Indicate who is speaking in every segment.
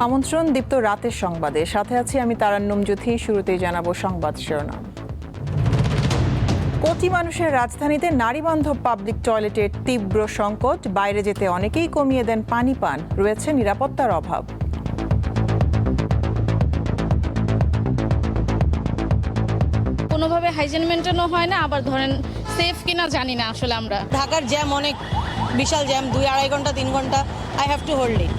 Speaker 1: আমন্ত্রণ দীপ্ত রাতের সংবাদে, সাথে আছি আমি তারান্নুম জ্যোতি। শুরুতেই জানাবো সংবাদ শিরোনাম। কোটি মানুষের রাজধানীতে নারীবান্ধব পাবলিক টয়লেটের তীব্র সংকট। বাইরে যেতে অনেকেই কমিয়ে দেন পানি পান। রয়েছে নিরাপত্তার অভাব।
Speaker 2: কোনোভাবে হাইজিন মেনটেনও হয় না, আবার ধরেন সেফ কিনা জানি না আসলে। আমরা
Speaker 3: ঢাকার জ্যাম অনেক বিশাল জ্যাম, 2-2.5 ঘন্টা 3 ঘন্টা I have to hold it.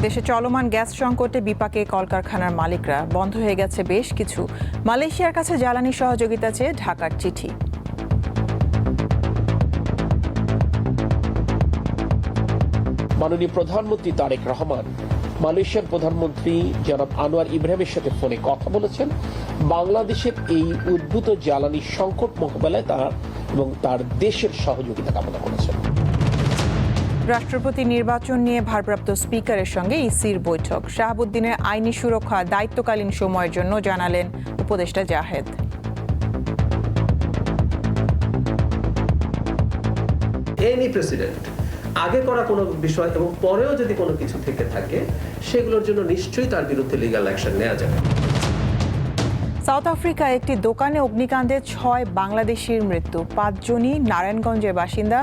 Speaker 1: দেশে চলমান গ্যাস সংকটে বিপাকে কলকারখানার মালিকরা। বন্ধ হয়ে গেছে বেশ কিছু। মালয়েশিয়ার কাছে জ্বালানি সহযোগিতা চেয়ে ঢাকার চিঠি।
Speaker 4: মাননীয় প্রধানমন্ত্রী তারেক রহমান মালয়েশিয়ার প্রধানমন্ত্রী জনাব আনোয়ার ইব্রাহিমের সাথে ফোনে কথা বলেছেন। বাংলাদেশের এই উদ্ভূত জ্বালানি সংকট মোকাবেলায় তার এবং তার দেশের সহযোগিতা কামনা করেছেন।
Speaker 1: রাষ্ট্রপতি নির্বাচন নিয়ে ভারপ্রাপ্ত স্পিকারের সঙ্গে ইসির বৈঠক। শাহাবুদ্দিনের আইনি সুরক্ষা দায়িত্বকালীন সময়ের জন্য জানালেন উপদেষ্টা জাহেদ।
Speaker 5: এনি প্রেসিডেন্ট আগে করা কোনো বিষয় এবং পরেও যদি কোনো কিছু থেকে থাকে, সেগুলোর জন্য নিশ্চয়ই তার বিরুদ্ধে লিগ্যাল অ্যাকশন নেওয়া যাবে।
Speaker 1: সাউথ আফ্রিকায় একটি দোকানে অগ্নিকাণ্ডে 6 বাংলাদেশির মৃত্যু। 5 জনই নারায়ণগঞ্জের বাসিন্দা।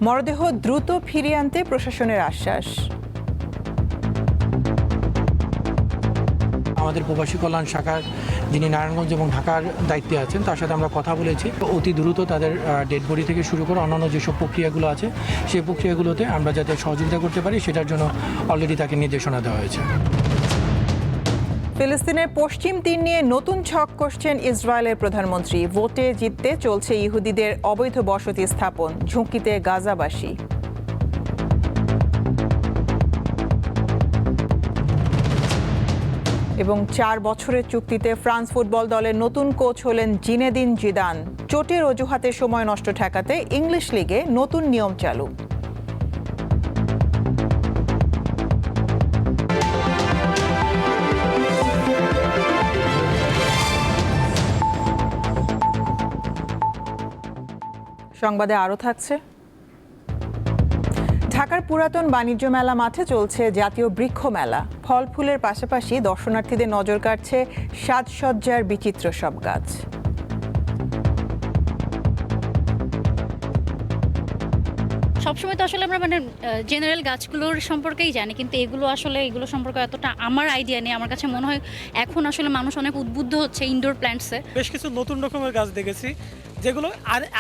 Speaker 1: মরদেহ দ্রুত ফিরিয়ে আনতে প্রশাসনের আশ্বাস।
Speaker 6: আমাদের প্রবাসী কল্যাণ শাখার যিনি নারায়ণগঞ্জ এবং ঢাকার দায়িত্বে আছেন, তার সাথে আমরা কথা বলেছি। অতি দ্রুত তাদের ডেড বডি থেকে শুরু করে অন্যান্য যেসব প্রক্রিয়াগুলো আছে, সেই প্রক্রিয়াগুলোতে আমরা যাতে সহযোগিতা করতে পারি, সেটার জন্য অলরেডি তাকে নির্দেশনা দেওয়া হয়েছে।
Speaker 1: ফিলিস্তিনের পশ্চিম তীর নিয়ে নতুন ছক কষছেন ইসরায়েলের প্রধানমন্ত্রী। ভোটে জিততে চলছে ইহুদিদের অবৈধ বসতি স্থাপন। ঝুঁকিতে গাজাবাসী। এবং 4 বছরের চুক্তিতে ফ্রান্স ফুটবল দলের নতুন কোচ হলেন জিনেদিন জিদান। চোটের অজুহাতে সময় নষ্ট ঠেকাতে ইংলিশ লিগে নতুন নিয়ম চালু। সংবাদে আরও থাকছে। ঢাকার পুরাতন বাণিজ্য মেলা মাঠে চলছে জাতীয় বৃক্ষ মেলা। ফল ফুলের পাশাপাশি দর্শনার্থীদের নজর কাড়ছে সাজসজ্জার বিচিত্র সব গাছ।
Speaker 2: সবসময় তো আসলে আমরা জেনারেল গাছগুলোর সম্পর্কেই জানি, কিন্তু এগুলো সম্পর্কে এতটা আমার আইডিয়া নেই। আমার কাছে মনে হয় এখন আসলে মানুষ অনেক উদ্বুদ্ধ হচ্ছে ইনডোর প্ল্যান্টসে।
Speaker 7: বেশ কিছু নতুন রকমের গাছ দেখেছি, যেগুলো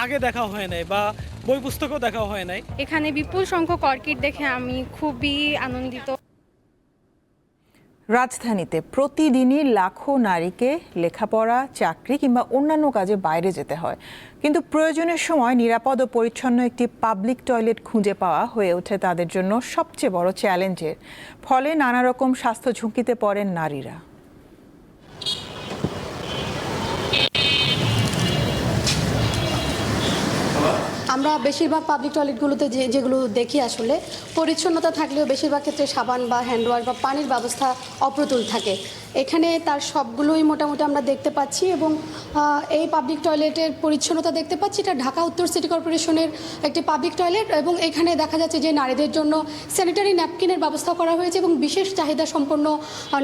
Speaker 7: আগে দেখা হয় নাই বা বই পুস্তকও দেখা হয় নাই।
Speaker 8: এখানে বিপুল সংখ্যক অর্কিড দেখে আমি খুবই আনন্দিত।
Speaker 1: রাজধানীতে প্রতিদিনই লাখো নারীকে লেখাপড়া, চাকরি কিংবা অন্যান্য কাজে বাইরে যেতে হয়, কিন্তু প্রয়োজনের সময় নিরাপদ ও পরিচ্ছন্ন একটি পাবলিক টয়লেট খুঁজে পাওয়া হয়ে ওঠে তাদের জন্য সবচেয়ে বড় চ্যালেঞ্জের। ফলে নানা রকম স্বাস্থ্য ঝুঁকিতে পড়েন নারীরা।
Speaker 9: আমরা বেশিরভাগ পাবলিক টয়লেটগুলোতে যেগুলো দেখি, আসলে পরিচ্ছন্নতা থাকলেও বেশিরভাগ ক্ষেত্রে সাবান বা হ্যান্ড ওয়াশ বা পানির ব্যবস্থা অপ্রতুল থাকে। এখানে তার সবগুলোই মোটামুটি আমরা দেখতে পাচ্ছি এবং এই পাবলিক টয়লেটের পরিচ্ছন্নতা দেখতে পাচ্ছি। এটা ঢাকা উত্তর সিটি কর্পোরেশনের একটি পাবলিক টয়লেট এবং এখানে দেখা যাচ্ছে যে নারীদের জন্য স্যানিটারি ন্যাপকিনের ব্যবস্থা করা হয়েছে এবং বিশেষ চাহিদা সম্পন্ন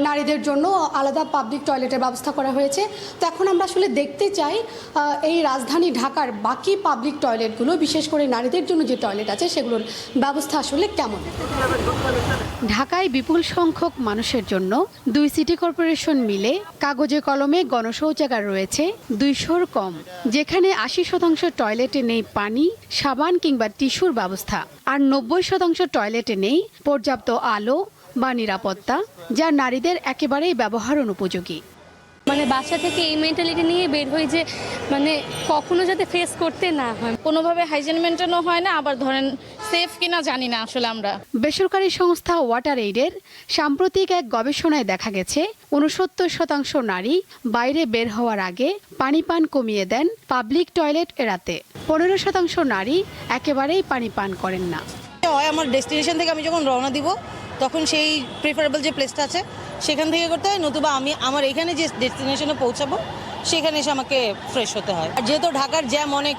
Speaker 9: নারীদের জন্য আলাদা পাবলিক টয়লেটের ব্যবস্থা করা হয়েছে। তো এখন আমরা আসলে দেখতে চাই এই রাজধানী ঢাকার বাকি পাবলিক টয়লেটগুলো, বিশেষ করে নারীদের জন্য যে টয়লেট আছে, সেগুলোর ব্যবস্থা আসলে কেমন।
Speaker 10: ঢাকায় বিপুল সংখ্যক মানুষের জন্য 2 সিটি কর্পোরেশন মিলে কাগজে কলমে গণশৌচাগার রয়েছে 200-র কম, যেখানে 80% টয়লেটে নেই পানি, সাবান কিংবা টিস্যুর ব্যবস্থা, আর 90% টয়লেটে নেই পর্যাপ্ত আলো বা নিরাপত্তা, যা নারীদের একেবারেই ব্যবহার অনুপযোগী।
Speaker 8: বাসা থেকে এই মেন্টালিটি নিয়ে বের হই যে কখনো যাতে ফেস করতে না হয়।
Speaker 2: কোনোভাবে হাইজিন মেনটেনও হয় না, আবার ধরেন সেফ কিনা জানি না আসলে। আমরা
Speaker 10: বেসরকারি সংস্থা ওয়াটার এইডের সাম্প্রতিক এক গবেষণায় দেখা গেছে 69% নারী বাইরে বের হওয়ার আগে পানি পান কমিয়ে দেন পাবলিক টয়লেট এড়াতে। 15% নারী একেবারেই পানি পান করেন না।
Speaker 3: আমার ডেস্টিনেশন থেকে আমি যখন রওনা দিব, তখন সেই প্রিফারেবল যে প্লেসটা আছে সেখান থেকে করতে হয়, নতুবা আমি আমার এখানে যে ডেস্টিনেশনে পৌঁছাবো সেখানে এসে আমাকে ফ্রেশ হতে হয়। আর যেহেতু ঢাকার জ্যাম অনেক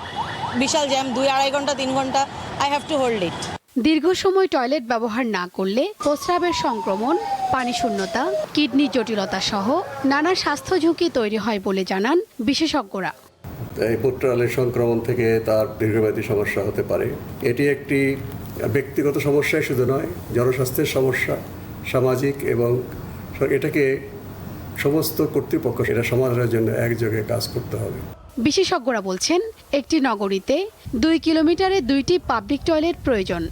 Speaker 3: বিশাল জ্যাম, 2-2.5 ঘন্টা 3 ঘন্টা I have to hold it.
Speaker 10: দীর্ঘ সময় টয়লেট ব্যবহার না করলে প্রস্রাবের সংক্রমণ, পানি শূন্যতা, কিডনি জটিলতা সহ নানা স্বাস্থ্য ঝুঁকি তৈরি হয় বলে জানান বিশেষজ্ঞরা।
Speaker 11: এই মূত্রালয়ের সংক্রমণ থেকে তার দীর্ঘমেয়াদী সমস্যা হতে পারে। এটি একটি ব্যক্তিগত সমস্যাই শুধু নয়, জনস্বাস্থ্যের সমস্যা, সামাজিক, এবং এটাকে সমস্ত কর্তৃপক্ষ এটা সমাধানের জন্য একযোগে কাজ করতে হবে।
Speaker 10: বিশেষজ্ঞরা বলছেন, একটি নগরীতে 2 কিলোমিটারে 2টি পাবলিক টয়লেট প্রয়োজন।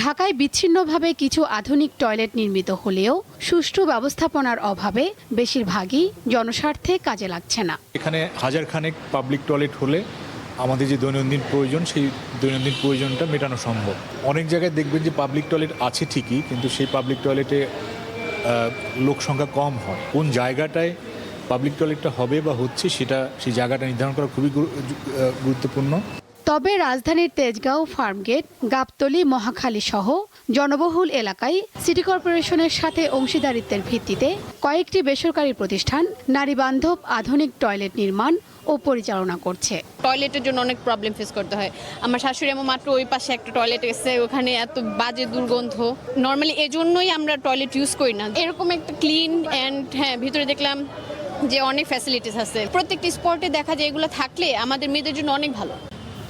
Speaker 10: ঢাকায় বিচ্ছিন্নভাবে কিছু আধুনিক টয়লেট নির্মিত হলেও সুষ্ঠু ব্যবস্থাপনার অভাবে বেশিরভাগই জনস্বার্থে কাজে লাগছে না।
Speaker 12: এখানে হাজার খানেক পাবলিক টয়লেট হলে আমাদের যে দৈনন্দিন প্রয়োজন, সেই দৈনন্দিন প্রয়োজনটা মেটানো সম্ভব। অনেক জায়গায় দেখবেন যে পাবলিক টয়লেট আছে ঠিকই, কিন্তু সেই পাবলিক টয়লেটে লোক সংখ্যা কম হয়। কোন জায়গাটায় পাবলিক টয়লেটটা হবে বা হচ্ছে সেই জায়গাটা নির্ধারণ করা খুবই গুরুত্বপূর্ণ।
Speaker 10: তবে রাজধানীর তেজগাঁও, ফার্মগেট, গাবতলী, মহাখালী সহ জনবহুল এলাকায় সিটি কর্পোরেশনের সাথে অংশীদারিত্বের ভিত্তিতে কয়েকটি বেসরকারি প্রতিষ্ঠান নারীবান্ধব আধুনিক টয়লেট নির্মাণ ও পরিচালনা করছে।
Speaker 13: টয়লেটের জন্য অনেক প্রবলেম ফেস করতে হয়। আমার শাশুড়ি আমার মাত্র ওই পাশে একটা টয়লেট এসে, ওখানে এত বাজে দুর্গন্ধ। নর্মালি এজন্যই আমরা টয়লেট ইউজ করি না। এরকম একটা ক্লিন অ্যান্ড ভিতরে দেখলাম যে অনেক ফ্যাসিলিটিস আছে। প্রত্যেকটি স্পটে দেখা যায় এগুলো থাকলে আমাদের মেয়েদের জন্য অনেক ভালো।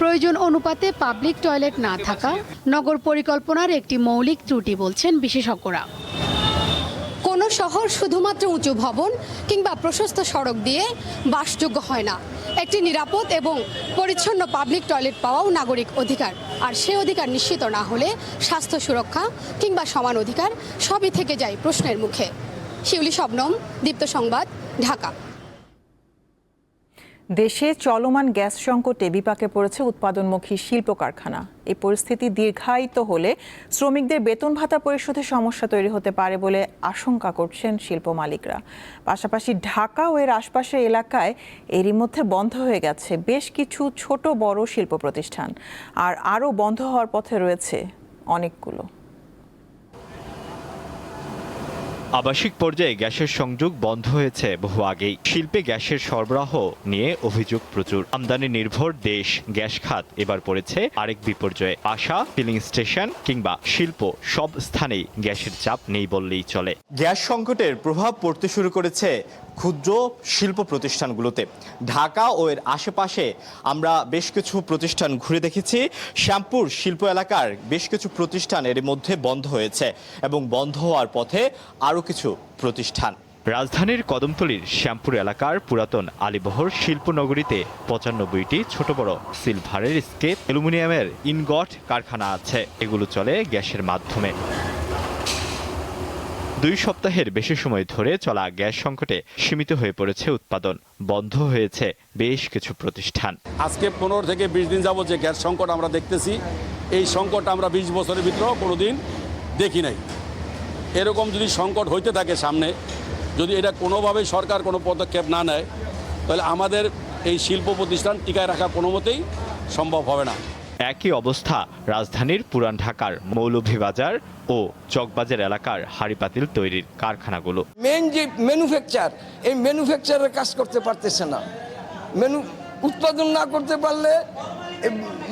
Speaker 10: প্রয়োজন অনুপাতে পাবলিক টয়লেট না থাকা নগর পরিকল্পনার একটি মৌলিক ত্রুটি বলছেন বিশেষজ্ঞরা।
Speaker 9: কোনো শহর শুধুমাত্র উঁচু ভবন কিংবা প্রশস্ত সড়ক দিয়ে বাসযোগ্য হয় না। একটি নিরাপদ এবং পরিচ্ছন্ন পাবলিক টয়লেট পাওয়াও নাগরিক অধিকার। আর সে অধিকার নিশ্চিত না হলে স্বাস্থ্য সুরক্ষা কিংবা সমান অধিকার সবই থেকে যায় প্রশ্নের মুখে। শিউলি শবনম, দীপ্ত সংবাদ, ঢাকা।
Speaker 1: দেশে চলমান গ্যাস সংকটে বিপাকে পড়েছে উৎপাদনমুখী শিল্প কারখানা। এই পরিস্থিতি দীর্ঘায়িত হলে শ্রমিকদের বেতন ভাতা পরিশোধে সমস্যা তৈরি হতে পারে বলে আশঙ্কা করছেন শিল্প মালিকরা। পাশাপাশি ঢাকা ও এর আশপাশের এলাকায় এরই মধ্যে বন্ধ হয়ে গেছে বেশ কিছু ছোট বড় শিল্প প্রতিষ্ঠান, আর আরও বন্ধ হওয়ার পথে রয়েছে অনেকগুলো।
Speaker 14: আবাসিক পর্যায়ে গ্যাসের সংযোগ বন্ধ হয়েছে বহু আগেই। শিল্পে গ্যাসের সরবরাহ নিয়ে অভিযোগ প্রচুর। আমদানি নির্ভর দেশ গ্যাস খাত এবার পড়েছে আরেক বিপর্যয়ে। আশা, ফিলিং স্টেশন কিংবা শিল্প সব স্থানেই গ্যাসের চাপ নেই বললেই চলে।
Speaker 15: গ্যাস সংকটের প্রভাব পড়তে শুরু করেছে ক্ষুদ্র শিল্প প্রতিষ্ঠানগুলোতে। ঢাকা ও এর আশেপাশে আমরা বেশ কিছু প্রতিষ্ঠান ঘুরে দেখেছি। শ্যামপুর শিল্প এলাকার বেশ কিছু প্রতিষ্ঠান এর মধ্যে বন্ধ হয়েছে এবং বন্ধ হওয়ার পথে আরও কিছু প্রতিষ্ঠান।
Speaker 14: রাজধানীর কদমতলীর শ্যামপুর এলাকার পুরাতন আলীবহর শিল্পনগরীতে 95টি ছোট বড় সিলভারের স্কেপ, অ্যালুমিনিয়ামের ইনগট কারখানা আছে। এগুলো চলে গ্যাসের মাধ্যমে। 2 সপ্তাহের বেশি সময় ধরে চলা গ্যাস সংকটে সীমিত হয়ে পড়েছে উৎপাদন। বন্ধ হয়েছে বেশ কিছু প্রতিষ্ঠান।
Speaker 16: আজকে 15 থেকে 20 দিন যাবত যে গ্যাস সংকট আমরা দেখতেছি, এই সংকট আমরা 20 বছরের ভিতরেও কোনোদিন দেখি নাই। এরকম যদি সংকট হইতে থাকে সামনে, যদি এটা কোনোভাবেই সরকার কোনো পদক্ষেপ না নেয়, তাহলে আমাদের এই শিল্প প্রতিষ্ঠান টিকায় রাখা কোনো মতেই সম্ভব হবে না।
Speaker 14: একই অবস্থা রাজধানীর পুরান ঢাকার মৌলভীবাজার ও চকবাজার এলাকার হাড়িপাতিল তৈরির কারখানাগুলো।
Speaker 17: মেন যে ম্যানুফ্যাকচার, এই ম্যানুফ্যাকচারের কাজ করতে পারতেছে না। উৎপাদন না করতে পারলে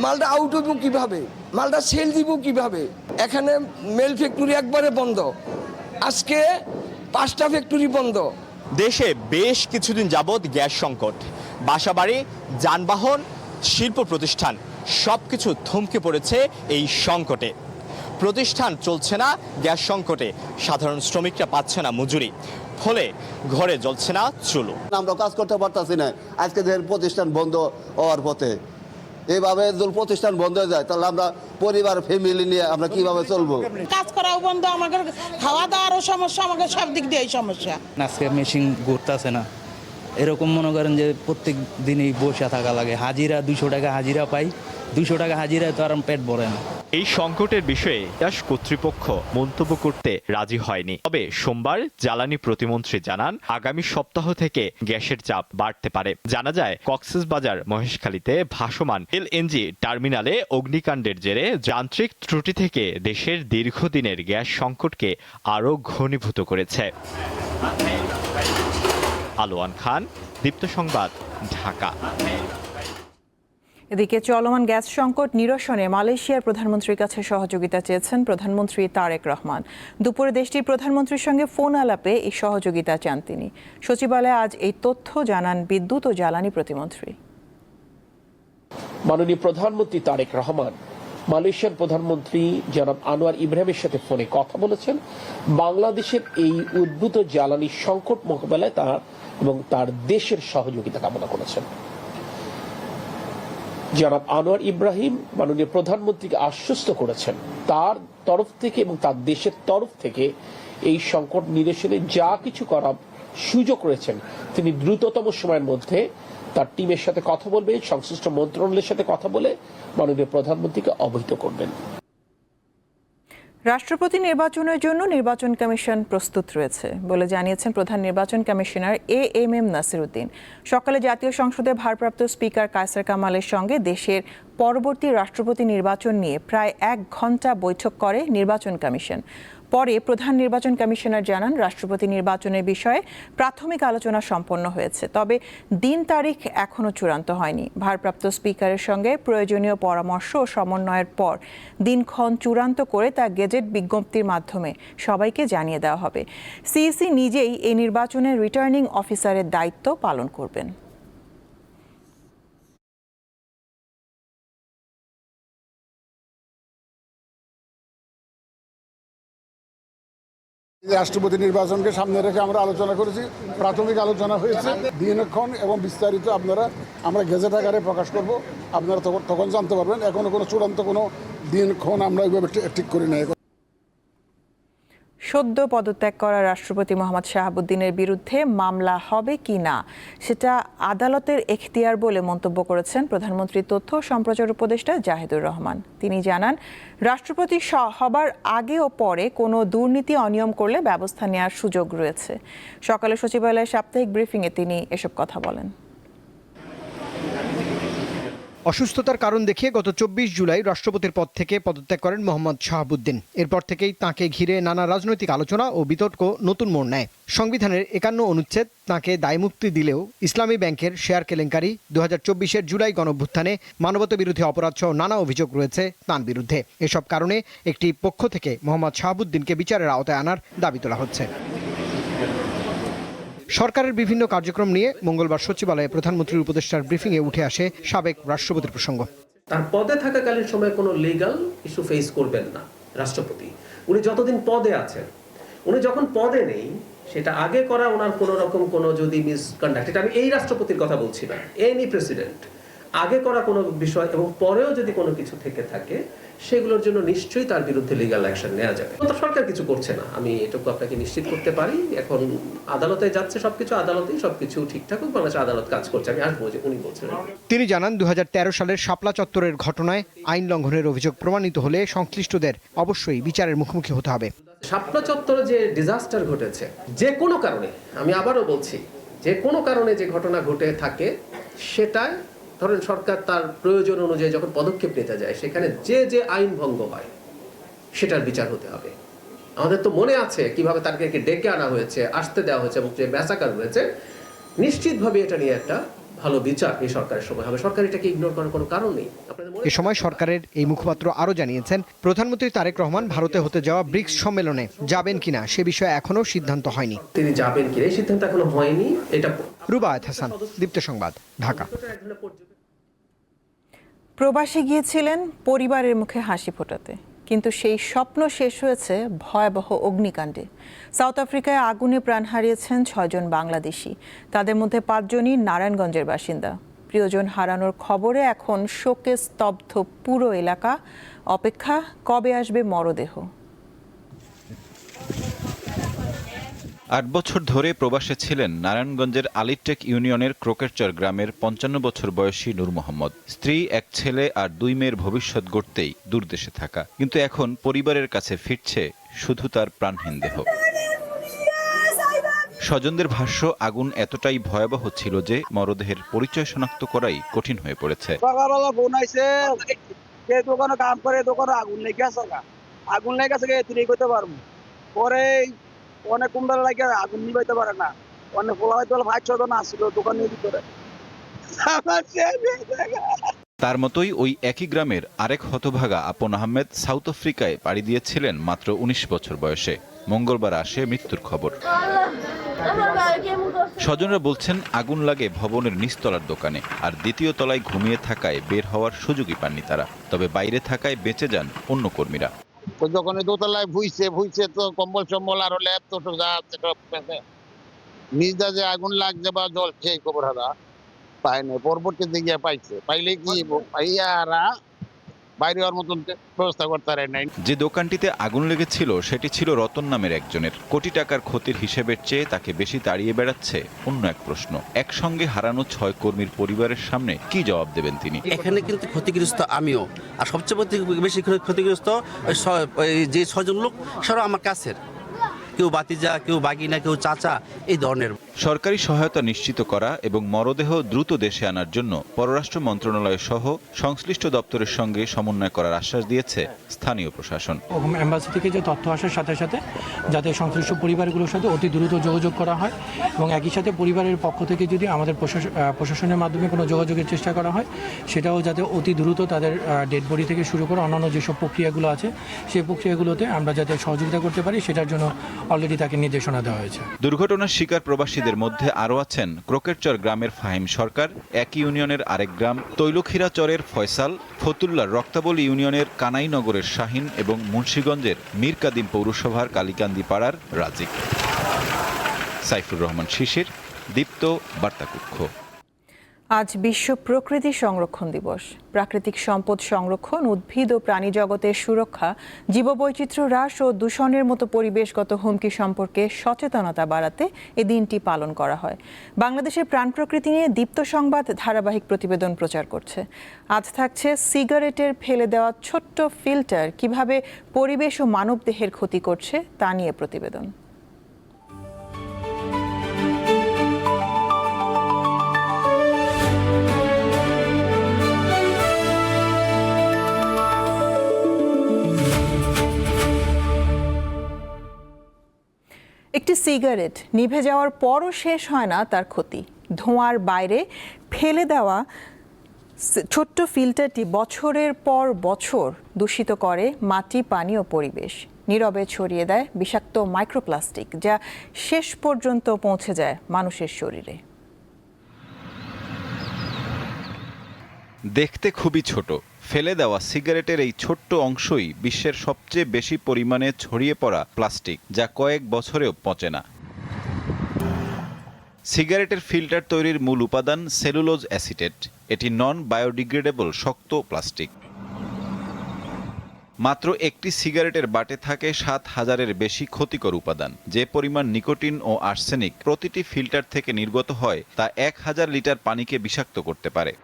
Speaker 17: মালটা আউট হইব কিভাবে, মালটা সেল দিব কিভাবে? এখানে মেল ফ্যাক্টরি একবারে বন্ধ, আজকে 5টা ফ্যাক্টরি বন্ধ।
Speaker 15: দেশে বেশ কিছুদিন যাবৎ গ্যাস সংকট, বাসাবাড়ি, যানবাহন, শিল্প প্রতিষ্ঠান সবকিছু থমকে পড়েছে এই সংকটে। প্রতিষ্ঠান চলছে না গ্যাস সংকটে, সাধারণ শ্রমিকরা পাচ্ছে না মজুরি, ফলে ঘরে জ্বলছে না চুলো।
Speaker 18: আমরা কাজ করতে পারতাছি না। আজকে প্রতিষ্ঠান বন্ধ হওয়ার পথে এইভাবে প্রতিষ্ঠান বন্ধ হয়ে যায়, তাহলে আমরা পরিবার ফ্যামিলি নিয়ে আমরা কিভাবে চলবো?
Speaker 3: কাজ করাও বন্ধ, আমাদের খাওয়া দাওয়ারও সমস্যা, আমাদের সব দিক দিয়ে সমস্যা।
Speaker 19: আজকে মেশিন ঘুরতেছে না, এরকম মনে করেন যে প্রত্যেক দিনই বসে থাকা লাগে। হাজিরা 200 টাকা হাজিরা পাই, 200 টাকা হাজিরায় তো আর পেট ভরে না।
Speaker 14: এই সংকটের বিষয়ে গ্যাস কর্তৃপক্ষ মন্তব্য করতে রাজি হয়নি। তবে সোমবার জ্বালানি প্রতিমন্ত্রী জানান, আগামী সপ্তাহ থেকে গ্যাসের চাপ বাড়তে পারে। জানা যায়, কক্সবাজার মহেশখালীতে ভাসমান এলএনজি টার্মিনালে অগ্নিকাণ্ডের জেরে যান্ত্রিক ত্রুটি থেকে দেশের দীর্ঘদিনের গ্যাস সংকটকে আরও ঘনীভূত করেছে। আলোয়ান খান, দীপ্ত সংবাদ, ঢাকা।
Speaker 1: এদিকে চলমান গ্যাস সংকট নিরসনে মালয়েশিয়ার প্রধানমন্ত্রীর কাছে সহযোগিতা চেয়েছেন প্রধানমন্ত্রী তারেক রহমান। দুপুরে দেশটির প্রধানমন্ত্রীর সঙ্গে ফোন আলাপে এই সহযোগিতা চান তিনি। সচিবালয়ে আজ এই তথ্য জানান বিদ্যুৎ ও জ্বালানি প্রতিমন্ত্রী।
Speaker 4: মাননীয় প্রধানমন্ত্রী তারেক রহমান মালয়েশিয়ার প্রধানমন্ত্রী জনাব আনোয়ার ইব্রাহিমের সাথে ফোনে কথা বলেছেন। বাংলাদেশের এই উদ্ভূত জ্বালানি সংকট মোকাবেলায় তার এবং তার দেশের সহযোগিতা কামনা করেছেন। জনাব আনোয়ার ইব্রাহিম মাননীয় প্রধানমন্ত্রীকে আশ্বস্ত করেছেন তার তরফ থেকে এবং তার দেশের তরফ থেকে এই সংকট নিরসনে যা কিছু করার সুযোগ রয়েছেন তিনি দ্রুততম সময়ের মধ্যে তার টিমের সাথে কথা বলবেন, সংশ্লিষ্ট মন্ত্রণালয়ের সাথে কথা বলে মাননীয় প্রধানমন্ত্রীকে অবহিত করবেন।
Speaker 1: রাষ্ট্রপতি নির্বাচনের জন্য নির্বাচন কমিশন প্রস্তুত রয়েছে বলে জানিয়েছেন প্রধান নির্বাচন কমিশনার এএমএম নাসির উদ্দিন। সকালে জাতীয় সংসদে ভারপ্রাপ্ত স্পিকার কায়সার কামালের সঙ্গে দেশের পরবর্তী রাষ্ট্রপতি নির্বাচন নিয়ে প্রায় 1 ঘণ্টা বৈঠক করে নির্বাচন কমিশন। পরে প্রধান নির্বাচন কমিশনার জানান রাষ্ট্রপতি নির্বাচনের বিষয়ে প্রাথমিক আলোচনা সম্পন্ন হয়েছে, তবে দিন তারিখ এখনও চূড়ান্ত হয়নি। ভারপ্রাপ্ত স্পিকারের সঙ্গে প্রয়োজনীয় পরামর্শ ও সমন্বয়ের পর দিনক্ষণ চূড়ান্ত করে তা গেজেট বিজ্ঞপ্তির মাধ্যমে সবাইকে জানিয়ে দেওয়া হবে। সিইসি নিজেই এই নির্বাচনের রিটার্নিং অফিসারের দায়িত্ব পালন করবেন।
Speaker 20: রাষ্ট্রপতি নির্বাচনকে সামনে রেখে আমরা আলোচনা করেছি, প্রাথমিক আলোচনা হয়েছে। দিনক্ষণ এবং বিস্তারিত আমরা গেজেট আকারে প্রকাশ করব, আপনারা তখন জানতে পারবেন। এখনো কোনো চূড়ান্ত কোনো দিনক্ষণ আমরা ওইভাবে ঠিক করি না।
Speaker 1: সদ্য পদত্যাগ করা রাষ্ট্রপতি মোহাম্মদ শাহাবুদ্দিনের বিরুদ্ধে মামলা হবে কি না সেটা আদালতের এখতিয়ার বলে মন্তব্য করেছেন প্রধানমন্ত্রীর তথ্য ও সম্প্রচার উপদেষ্টা জাহিদুর রহমান। তিনি জানান রাষ্ট্রপতি হবার আগে ও পরে কোনো দুর্নীতি অনিয়ম করলে ব্যবস্থা নেওয়ার সুযোগ রয়েছে। সকালে সচিবালয়ের সাপ্তাহিক ব্রিফিংয়ে তিনি এসব কথা বলেন।
Speaker 21: অসুস্থতার কারণ দেখিয়ে গত 24 জুলাই রাষ্ট্রপতির পদ থেকে পদত্যাগ করেন মোহাম্মদ শাহাবুদ্দিন। এরপর থেকেই তাঁকে ঘিরে নানা রাজনৈতিক আলোচনা ও বিতর্ক নতুন মোড় নেয়। সংবিধানের 51 অনুচ্ছেদ তাঁকে দায়মুক্তি দিলেও ইসলামী ব্যাংকের শেয়ার কেলেঙ্কারি, 2024-এর জুলাই গণঅভ্যুত্থানে মানবতাবিরোধী অপরাধ সহ নানা অভিযোগ রয়েছে তাঁর বিরুদ্ধে। এসব কারণে একটি পক্ষ থেকে মোহাম্মদ শাহাবুদ্দিনকে বিচারের আওতায় আনার দাবি তোলা হচ্ছে। সরকারের বিভিন্ন কার্যক্রম নিয়ে মঙ্গলবার সচিবালয়ে প্রধানমন্ত্রীর উপদেষ্টার ব্রিফিংয়ে উঠে আসে সাবেক রাষ্ট্রপতির প্রসঙ্গ।
Speaker 5: তার পদে থাকাকালীন সময় কোনো লিগ্যাল ইস্যু ফেস করবেন না রাষ্ট্রপতি। উনি যতদিন পদে আছেন, উনি যখন পদে নেই সেটা আগে করা ওনার কোনো রকম কোনো যদি মিসকন্ডাক্ট, এটা আমি এই রাষ্ট্রপতির কথা বলছি না, এনি প্রেসিডেন্ট আগে করা কোনো বিষয় এবং পরেও যদি কোনো কিছু থেকে থাকে সেগুলোর জন্য নিশ্চয়ই তার বিরুদ্ধে লিগ্যাল অ্যাকশন নেওয়া যাবে। তো সরকার কিছু করছে না, আমি এটুকু আপনাকে নিশ্চিত করতে পারি। এখন আদালতে যাচ্ছে সবকিছু, আদালতেই সবকিছু ঠিকঠাক বাংলাদেশ আদালত কাজ করছে। আমি আসবো যে উনি বলছেন।
Speaker 21: তিনি জানান 2013 সালের শাপলা চত্বরের ঘটনায় আইন লঙ্ঘনের অভিযোগ প্রমাণিত হলে সংশ্লিষ্টদের অবশ্যই বিচারের মুখোমুখি হতে হবে।
Speaker 5: শাপলা চত্বরে যে ডিজাস্টার ঘটেছে, যে কোনো কারণে, আমি আবারও বলছি, যে কোনো কারণে যে ঘটনা ঘটে থাকে সেটাই ধরেন সরকার তার প্রয়োজন অনুযায়ী যখন পদক্ষেপ নিতে যায় সেখানে যে আইন ভঙ্গ হয় সেটার বিচার হতে হবে। আমাদের তো মনে আছে কিভাবে তাদেরকে ডেকে আনা হয়েছে, আসতে দেওয়া হয়েছে এবং যে ম্যাসাকার হয়েছে। নিশ্চিতভাবে এটা নিয়ে একটা ভালো বিচার এই সরকারের সময় হবে। সরকার এটাকে ইগনোর করার কোনো কারণ নেই।
Speaker 21: এ সময় সরকারের এই মুখপাত্র আরও জানিয়েছেন প্রধানমন্ত্রী তারেক রহমান ভারতে হতে যাওয়া ব্রিক্স সম্মেলনে যাবেন কিনা সে বিষয়ে এখনো সিদ্ধান্ত হয়নি।
Speaker 5: তিনি যাবেন কিনা এই সিদ্ধান্ত এখনো হয়নি। এটা
Speaker 21: রুবায়েত হাসান, দীপ্ত সংবাদ, ঢাকা।
Speaker 1: প্রবাসে গিয়েছিলেন পরিবারের মুখে হাসি ফোটাতে, কিন্তু সেই স্বপ্ন শেষ হয়েছে ভয়াবহ অগ্নিকাণ্ডে। সাউথ আফ্রিকায় আগুনে প্রাণ হারিয়েছেন 6 জন বাংলাদেশি, তাদের মধ্যে 5 জনই নারায়ণগঞ্জের বাসিন্দা। প্রিয়জন হারানোর খবরে এখন শোকে স্তব্ধ পুরো এলাকা। অপেক্ষা কবে আসবে মরদেহ।
Speaker 22: 8 বছর ধরে প্রবাসে ছিলেন নারায়ণগঞ্জের আলিটেক ইউনিয়নের ক্রোকেরচর গ্রামের 55 বছর বয়সী নূর মোহাম্মদ। স্ত্রী, 1 ছেলে আর 2 মেয়ের ভবিষ্যৎ গড়তেই দূরদেশে থাকা, কিন্তু এখন পরিবারের কাছে ফিরছে শুধু তার প্রাণহীন দেহ। স্বজনদের ভাষ্য, আগুন এতটাই ভয়াবহ ছিল যে মরদেহের পরিচয় শনাক্ত করাই কঠিন হয়ে পড়েছে।
Speaker 23: সকালবেলা ফোন আইছে, দোকানে কাম করে, দোকানে আগুন লেগে আছে, তিনি করতে পারবো। পরে অনেক কুম্বেলা লাগে আগুন নিবাইতে পারে না, অনেক ফোলা হয়তো 5-6 জন আসছিল দোকানের ভিতরে।
Speaker 22: তার মতোই ওই একই গ্রামের আরেক হতভাগা আপন আহমেদ সাউথ আফ্রিকায় পাড়ি দিয়েছিলেন মাত্র ১৯ বছর বয়সে। মঙ্গলবার আসে মৃত্যুর খবর। স্বজনরা বলছেন আগুন লাগে ভবনের নিচতলার দোকানে, আর দ্বিতীয় তলায় ঘুমিয়ে থাকায় বের হওয়ার সুযোগই পাননি তারা। তবে বাইরে থাকায় বেঁচে যান অন্য কর্মীরা।
Speaker 6: যখন দোতলায় ভুইছে তো কম্বল চম্বল আর ল্যাব তো নিজটা যে আগুন লাগছে বা জল সেই খবর হারা পায়নি, পরবর্তীতে গিয়ে পাইছে। পাইলে কি পাইয়ারা বাইরে হওয়ার মতন ব্যবস্থা করতে পারে নাই।
Speaker 22: যে দোকানটিতে আগুন লেগেছিল সেটি ছিল রতন নামের একজনের। কোটি টাকার ক্ষতির হিসেবের চেয়ে তাকে বেশি তাড়িয়ে বেড়াচ্ছে অন্য এক প্রশ্ন। একসঙ্গে হারানো ৬ কর্মীর পরিবারের সামনে কি জবাব দেবেন তিনি?
Speaker 7: এখানে কিন্তু ক্ষতিগ্রস্ত আমিও, আর সবচেয়ে বেশি ক্ষতিগ্রস্ত যে ৬ জন লোক সেটা আমার কাছের, কেউ বাতিজা, কেউ বাগিনা, কেউ চাচা, এই ধরনের।
Speaker 22: সরকারি সহায়তা নিশ্চিত করা এবং মরদেহ দ্রুত দেশে আনার জন্য পররাষ্ট্র মন্ত্রণালয় সহ সংশ্লিষ্ট দপ্তরের সঙ্গে সমন্বয় করার আশ্বাস দিয়েছে স্থানীয় প্রশাসন।
Speaker 8: এম্বাসি থেকে যে তথ্য আসার সাথে সাথে যাতে সংশ্লিষ্ট পরিবারগুলোর সাথে অতি দ্রুত যোগাযোগ করা হয় এবং একই সাথে পরিবারের পক্ষ থেকে যদি আমাদের প্রশাসনের মাধ্যমে কোনো যোগাযোগের চেষ্টা করা হয়, সেটাও যাতে অতি দ্রুত তাদের ডেড বডি থেকে শুরু করে অন্যান্য যেসব প্রক্রিয়াগুলো আছে সেই প্রক্রিয়াগুলোতে আমরা যাতে সহযোগিতা করতে পারি, সেটার জন্য অলরেডি তাকে নির্দেশনা দেওয়া হয়েছে।
Speaker 22: দুর্ঘটনার শিকার প্রবাসীদের মধ্যে আরও আছেন ক্রোকেরচর গ্রামের ফাহিম সরকার, একই ইউনিয়নের আরেক গ্রাম তৈলখিরা চরের ফয়সাল, ফতুল্লার রক্তাবলী ইউনিয়নের কানাইনগরের শাহিন এবং মুন্সিগঞ্জের মীর কাদিম পৌরসভার কালিকান্দি পাড়ার রাজিক। সাইফুর রহমান শিশির, দীপ্ত, বার্তাকক্ষ।
Speaker 1: আজ বিশ্ব প্রকৃতি সংরক্ষণ দিবস। প্রাকৃতিক সম্পদ সংরক্ষণ, উদ্ভিদ ও প্রাণী জগতের সুরক্ষা, জীববৈচিত্র্য হ্রাস ও দূষণের মতো পরিবেশগত হুমকি সম্পর্কে সচেতনতা বাড়াতে এই দিনটি পালন করা হয়। বাংলাদেশের প্রাণ প্রকৃতি নিয়ে দীপ্ত সংবাদ ধারাবাহিক প্রতিবেদন প্রচার করছে। আজ থাকছে সিগারেটের ফেলে দেওয়া ছোট্ট ফিল্টার কিভাবে পরিবেশ ও মানবদেহের ক্ষতি করছে তা নিয়ে প্রতিবেদন। একটি সিগারেট নিভে যাওয়ার পরও শেষ হয় না তার ক্ষতি। ধোঁয়ার বাইরে ফেলে দেওয়া ছোট্ট ফিল্টারটি বছরের পর বছর দূষিত করে মাটি, পানি ও পরিবেশ। নীরবে ছড়িয়ে দেয় বিষাক্ত মাইক্রোপ্লাস্টিক, যা শেষ পর্যন্ত পৌঁছে যায় মানুষের শরীরে।
Speaker 22: দেখতে খুবই ছোট, ফেলে দেওয়া সিগারেটের এই ছোট্ট অংশই বিশ্বের সবচেয়ে বেশি পরিমাণে ছড়িয়ে পড়া প্লাস্টিক, যা কয়েক বছরেও পচে না। সিগারেটের ফিল্টার তৈরির মূল উপাদান সেলুলোজ অ্যাসিটেট। এটি নন বায়োডিগ্রেডেবল শক্ত প্লাস্টিক। মাত্র একটি সিগারেটের বাটে থাকে ৭,০০০-এর বেশি ক্ষতিকর উপাদান। যে পরিমাণ নিকোটিন ও আর্সেনিক প্রতিটি ফিল্টার থেকে নির্গত হয় তা ১,০০০ লিটার পানিকে বিষাক্ত করতে পারে।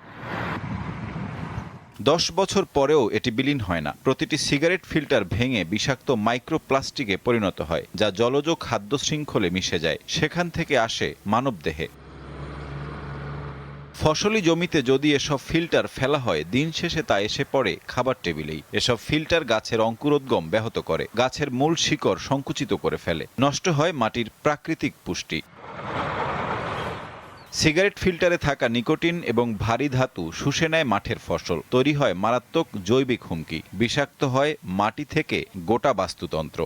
Speaker 22: ১০ বছর পরেও এটি বিলীন হয় না। প্রতিটি সিগারেট ফিল্টার ভেঙে বিষাক্ত মাইক্রোপ্লাস্টিকে পরিণত হয়, যা জলজ খাদ্য শৃঙ্খলে মিশে যায়, সেখান থেকে আসে মানবদেহে। ফসলি জমিতে যদি এসব ফিল্টার ফেলা হয়, দিন শেষে তা এসে পড়ে খাবার টেবিলেই। এসব ফিল্টার গাছের অঙ্কুরোদ্গম ব্যাহত করে, গাছের মূল শিকড় সংকুচিত করে ফেলে, নষ্ট হয় মাটির প্রাকৃতিক পুষ্টি। সিগারেট ফিল্টারে থাকা নিকোটিন এবং ভারী ধাতু শুষে নেয় মাঠের ফসল, তৈরি হয় মারাত্মক জৈবিক হুমকি, বিষাক্ত হয় মাটি থেকে গোটা বাস্তুতন্ত্র।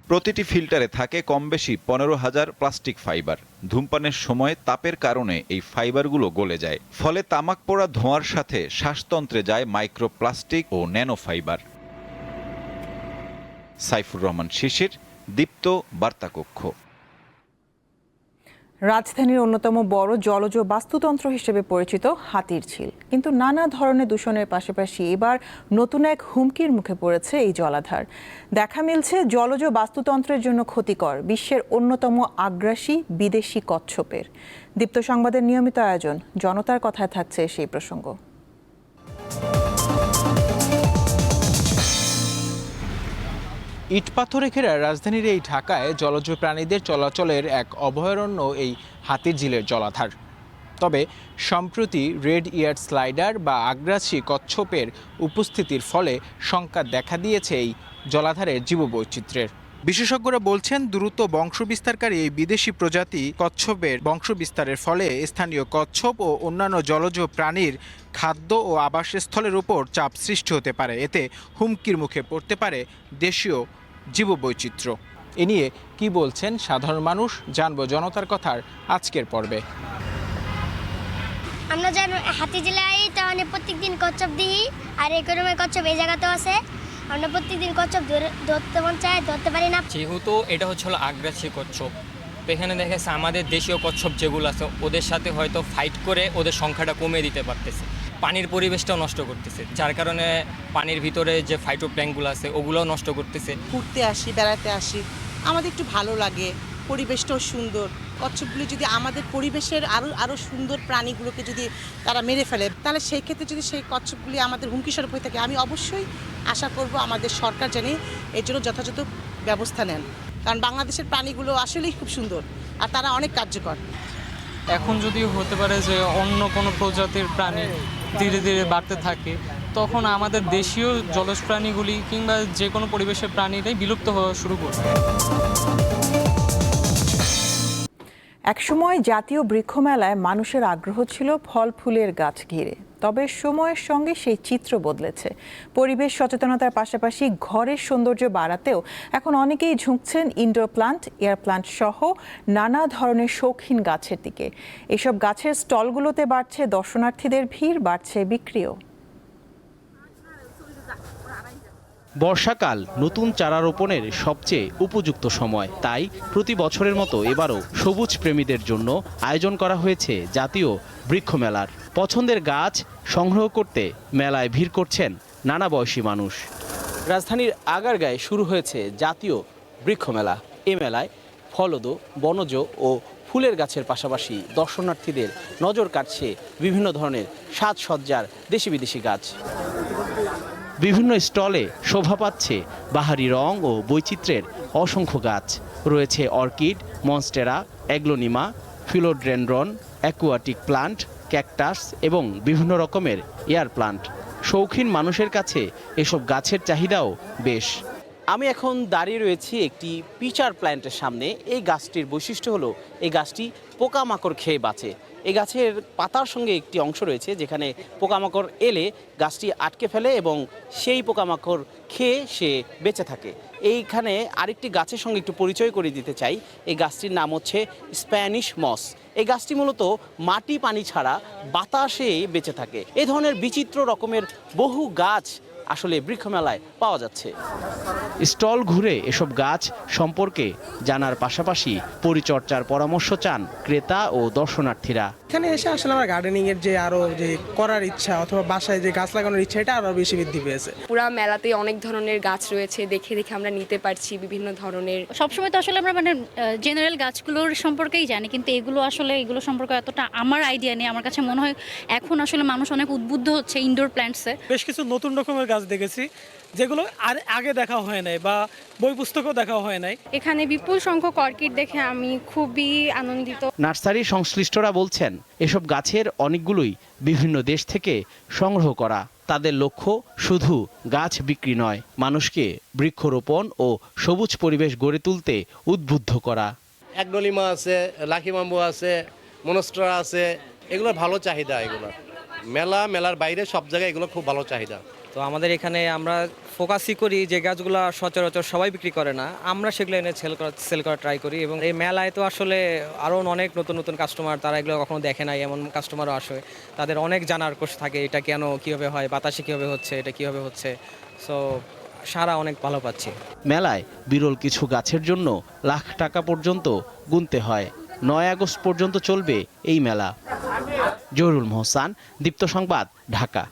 Speaker 22: প্রতিটি ফিল্টারে থাকে কম বেশি ১৫,০০০ প্লাস্টিক ফাইবার। ধূমপানের সময় তাপের কারণে এই ফাইবারগুলো গলে যায়, ফলে তামাক পোড়া ধোঁয়ার সাথে শ্বাসতন্ত্রে যায় মাইক্রোপ্লাস্টিক ও ন্যানো ফাইবার। সাইফুর রহমান শিশির, দীপ্ত, বার্তাকক্ষ।
Speaker 1: রাজধানীর অন্যতম বড় জলজ বাস্তুতন্ত্র হিসেবে পরিচিত হাতিরঝিল, কিন্তু নানা ধরনের দূষণের পাশাপাশি এবার নতুন এক হুমকির মুখে পড়েছে এই জলাধার। দেখা মিলছে জলজ বাস্তুতন্ত্রের জন্য ক্ষতিকর বিশ্বের অন্যতম আগ্রাসী বিদেশি কচ্ছপের। দীপ্ত সংবাদের নিয়মিত আয়োজন জনতার কথায় থাকছে সেই প্রসঙ্গ।
Speaker 24: ইটপাথরে ঘেরা রাজধানীর এই ঢাকায় জলজ প্রাণীদের চলাচলের এক অভয়ারণ্য এই হাতিরঝিলের জলাধার। তবে সম্প্রতি রেড ইয়ার স্লাইডার বা আগ্রাসী কচ্ছপের উপস্থিতির ফলে শঙ্কা দেখা দিয়েছে এই জলাধারের জীববৈচিত্র্যের। বিশেষজ্ঞরা বলছেন দ্রুত বংশবিস্তারকারী এই বিদেশি প্রজাতি কচ্ছপের বংশবিস্তারের ফলে স্থানীয় কচ্ছপ ও অন্যান্য জলজ প্রাণীর খাদ্য ও আবাসস্থলের উপর চাপ সৃষ্টি হতে পারে। এতে হুমকির মুখে পড়তে পারে দেশীয় জীববৈচিত্র্য। এ নিয়ে কি বলছেন সাধারণ মানুষ, জানবো জনতার কথার আজকের পর্বে।
Speaker 2: আমরা জানো হাতি জেলায় তাহলে প্রত্যেকদিন কচ্ছপ দিই, আর এই রকমের কচ্ছপ এই জায়গাতেও আছে। আমরা প্রত্যেকদিন কচ্ছপ ধরতে মন চাই, ধরতে পারি না।
Speaker 11: যেহেতু এটা হচ্ছে আগ্রাসী কচ্ছপ, তো এখানে দেখা যাচ্ছে আমাদের দেশীয় কচ্ছপ যেগুলো আছে ওদের সাথে হয়তো ফাইট করে ওদের সংখ্যাটা কমিয়ে দিতে পারতেছে। পানির পরিবেশটাও নষ্ট করতেছে, যার কারণে পানির ভিতরে যে ফাইটোপ্ল্যাঙ্কগুলো আছে ওগুলোও নষ্ট করতেছে।
Speaker 12: ঘুরতে আসি, বেড়াতে আসি, আমাদের একটু ভালো লাগে, পরিবেশটাও সুন্দর। কচ্ছপগুলো যদি আমাদের পরিবেশের আরও সুন্দর প্রাণীগুলোকে যদি তারা মেরে ফেলে, তাহলে সেই ক্ষেত্রে যদি সেই কচ্ছপগুলি আমাদের হুমকিস্বরূপ হয়ে থাকে, আমি অবশ্যই আশা করব আমাদের সরকার যেন এর জন্য যথাযথ ব্যবস্থা নেন। কারণ বাংলাদেশের প্রাণীগুলো আসলেই খুব সুন্দর আর তারা অনেক কার্যকর।
Speaker 13: এখন যদি হতে পারে যে অন্য কোনো প্রজাতির প্রাণী ধীরে ধীরে বাড়তে থাকে, তখন আমাদের দেশীয় জলজ প্রাণীগুলি কিংবা যে কোনো পরিবেশের প্রাণীরাই বিলুপ্ত হওয়া শুরু করবে।
Speaker 1: একসময় জাতীয় বৃক্ষমেলায় মানুষের আগ্রহ ছিল ফল ফুলের গাছ ঘিরে, তবে সময়ের সঙ্গে সেই চিত্র বদলেছে। পরিবেশ সচেতনতার পাশাপাশি ঘরের সৌন্দর্য বাড়াতেও এখন অনেকেই ঝুঁকছেন ইনডোর প্লান্ট, এয়ার প্লান্ট সহ নানা ধরনের শৌখিন গাছের দিকে। এসব গাছের স্টলগুলোতে বাড়ছে দর্শনার্থীদের ভিড়, বাড়ছে বিক্রিও।
Speaker 25: বর্ষাকাল নতুন চারা রোপণের সবচেয়ে উপযুক্ত সময়, তাই প্রতি বছরের মতো এবারও সবুজ প্রেমীদের জন্য আয়োজন করা হয়েছে জাতীয় বৃক্ষমেলার। পছন্দের গাছ সংগ্রহ করতে মেলায় ভিড় করছেন নানা বয়সী মানুষ। রাজধানীর আগারগাঁয়ে শুরু হয়েছে জাতীয় বৃক্ষমেলা। এ মেলায় ফলদ, বনজ ও ফুলের গাছের পাশাপাশি দর্শনার্থীদের নজর কাটছে বিভিন্ন ধরনের সাজসজ্জার দেশি বিদেশি গাছ। বিভিন্ন স্টলে শোভা পাচ্ছে বাহারি রং ও বৈচিত্র্যের অসংখ্য গাছ। রয়েছে orchid, monstera, aglaonema, philodendron, aquatic plant, cactus এবং বিভিন্ন রকমের এয়ার প্লান্ট। শৌখিন মানুষের কাছে এসব গাছের চাহিদাও বেশ। আমি এখন দাঁড়িয়ে রয়েছি একটি পিচার প্ল্যান্টের সামনে। এই গাছটির বৈশিষ্ট্য হলো এই গাছটি পোকামাকড় খেয়ে বাঁচে। এই গাছের পাতার সঙ্গে একটি অংশ রয়েছে যেখানে পোকামাকড় এলে গাছটি আটকে ফেলে এবং সেই পোকামাকড় খেয়ে সে বেঁচে থাকে। এইখানে আরেকটি গাছের সঙ্গে একটু পরিচয় করে দিতে চাই। এই গাছটির নাম হচ্ছে স্প্যানিশ মস। এই গাছটি মূলত মাটি পানি ছাড়া বাতাসেই বেঁচে থাকে। এই ধরনের বিচিত্র রকমের বহু গাছ আসলে বৃক্ষমেলায় পাওয়া যাচ্ছে। স্টল ঘুরে এসব গাছ সম্পর্কে জানার পাশাপাশি পরিচর্যার পরামর্শ চান ক্রেতা ও দর্শনার্থীরা।
Speaker 26: এখানে এসে আসলে আমার গার্ডেনিং এর যে আরো যে করার ইচ্ছা অথবা বাসায় যে গাছ লাগানোর ইচ্ছা এটা আরো বেশি বৃদ্ধি পেয়েছে।
Speaker 27: পুরা মেলাতে অনেক ধরনের গাছ রয়েছে, দেখে দেখে আমরা নিতে পারছি বিভিন্ন ধরনের।
Speaker 28: সবসময় তো আসলে আমরা জেনারেল গাছগুলোর সম্পর্কেই জানি, কিন্তু এগুলো সম্পর্কে এতটা আমার আইডিয়া নেই। আমার কাছে মনে হয় এখন আসলে মানুষ অনেক উদ্বুদ্ধ হচ্ছে ইনডোর প্ল্যান্টসে।
Speaker 26: বেশ কিছু নতুন রকমের গাছ দেখেছি যেগুলো আর আগে দেখা হয় নাই বা বই পুস্তকও দেখা হয় নাই।
Speaker 27: এখানে বিপুল সংখ্যক অর্কিড দেখে আমি খুবই আনন্দিত।
Speaker 25: নার্সারি সংশ্লিষ্টরা বলছেন এসব গাছের অনেকগুলোই বিভিন্ন দেশ থেকে সংগ্রহ করা। তাদের লক্ষ্য শুধু গাছ বিক্রি নয়, মানুষকে বৃক্ষরোপণ ও সবুজ পরিবেশ গড়ে তুলতে উদ্বুদ্ধ করা।
Speaker 29: অ্যাগ্লোনিমা আছে, লাকি বাম্বু আছে, মনস্টেরা আছে, এগুলো ভালো চাহিদা। এগুলো মেলার বাইরে সব জায়গায় এগুলো খুব ভালো চাহিদা।
Speaker 27: তো আমাদের এখানে আমরা ফোকাসই করি যে গাছগুলো সচরাচর সবাই বিক্রি করে না, আমরা সেগুলো এনে সেল করা ট্রাই করি। এবং এই মেলায় তো আসলে আরও অনেক নতুন নতুন কাস্টমার, তারা এগুলো কখনো দেখে নাই এমন কাস্টমারও আসে। তাদের অনেক জানার কোর্স থাকে, এটা কেন, কীভাবে হয়, বাতাসে কীভাবে হচ্ছে, এটা কীভাবে হচ্ছে। সো সারা অনেক ভালো পাচ্ছি।
Speaker 25: মেলায় বিরল কিছু গাছের জন্য লাখ টাকা পর্যন্ত গুনতে হয়। 9 আগস্ট পর্যন্ত চলবে এই মেলা। জহুরুল মোহসান, দীপ্ত সংবাদ, ঢাকা।